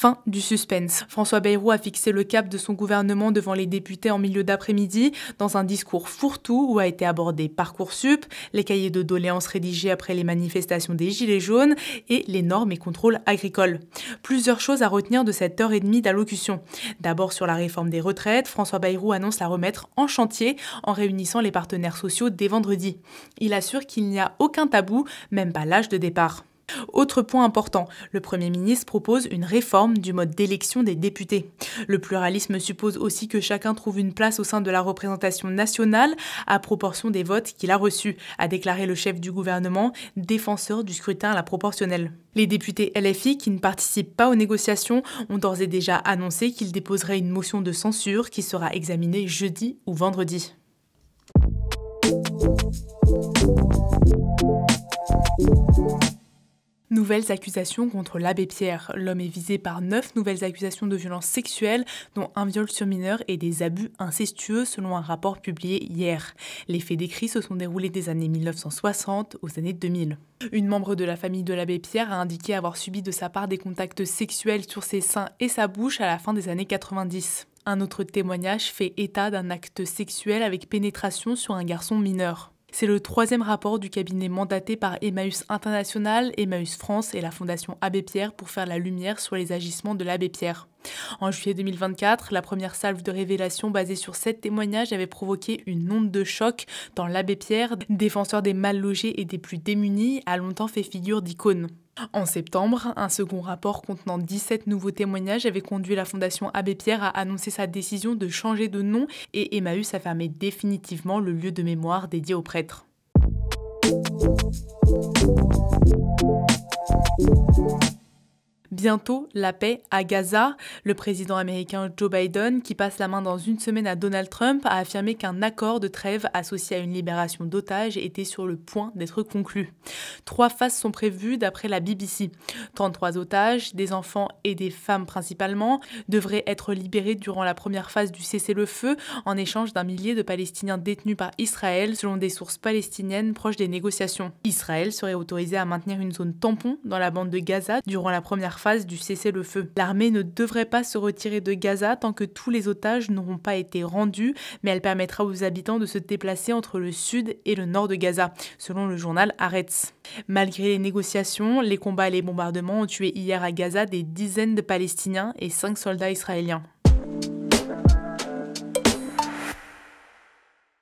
Fin du suspense. François Bayrou a fixé le cap de son gouvernement devant les députés en milieu d'après-midi dans un discours fourre-tout où a été abordé Parcoursup, les cahiers de doléances rédigés après les manifestations des Gilets jaunes et les normes et contrôles agricoles. Plusieurs choses à retenir de cette heure et demie d'allocution. D'abord sur la réforme des retraites, François Bayrou annonce la remettre en chantier en réunissant les partenaires sociaux dès vendredi. Il assure qu'il n'y a aucun tabou, même pas l'âge de départ. Autre point important, le Premier ministre propose une réforme du mode d'élection des députés. Le pluralisme suppose aussi que chacun trouve une place au sein de la représentation nationale à proportion des votes qu'il a reçus, a déclaré le chef du gouvernement, défenseur du scrutin à la proportionnelle. Les députés LFI qui ne participent pas aux négociations ont d'ores et déjà annoncé qu'ils déposeraient une motion de censure qui sera examinée jeudi ou vendredi. Nouvelles accusations contre l'abbé Pierre. L'homme est visé par 9 nouvelles accusations de violences sexuelles, dont un viol sur mineur et des abus incestueux selon un rapport publié hier. Les faits décrits se sont déroulés des années 1960 aux années 2000. Une membre de la famille de l'abbé Pierre a indiqué avoir subi de sa part des contacts sexuels sur ses seins et sa bouche à la fin des années 90. Un autre témoignage fait état d'un acte sexuel avec pénétration sur un garçon mineur. C'est le 3e rapport du cabinet mandaté par Emmaüs International, Emmaüs France et la Fondation Abbé Pierre pour faire la lumière sur les agissements de l'abbé Pierre. En juillet 2024, la première salve de révélation basée sur 7 témoignages avait provoqué une onde de choc dans l'abbé Pierre, défenseur des mal logés et des plus démunis, a longtemps fait figure d'icône. En septembre, un second rapport contenant 17 nouveaux témoignages avait conduit la Fondation Abbé Pierre à annoncer sa décision de changer de nom et Emmaüs a fermé définitivement le lieu de mémoire dédié aux prêtres. Bientôt, la paix à Gaza. Le président américain Joe Biden, qui passe la main dans une semaine à Donald Trump, a affirmé qu'un accord de trêve associé à une libération d'otages était sur le point d'être conclu. 3 phases sont prévues d'après la BBC. 33 otages, des enfants et des femmes principalement, devraient être libérés durant la première phase du cessez-le-feu en échange d'un millier de Palestiniens détenus par Israël selon des sources palestiniennes proches des négociations. Israël serait autorisé à maintenir une zone tampon dans la bande de Gaza durant la première phase du cessez-le-feu. L'armée ne devrait pas se retirer de Gaza tant que tous les otages n'auront pas été rendus, mais elle permettra aux habitants de se déplacer entre le sud et le nord de Gaza, selon le journal Haaretz. Malgré les négociations, les combats et les bombardements ont tué hier à Gaza des dizaines de Palestiniens et 5 soldats israéliens.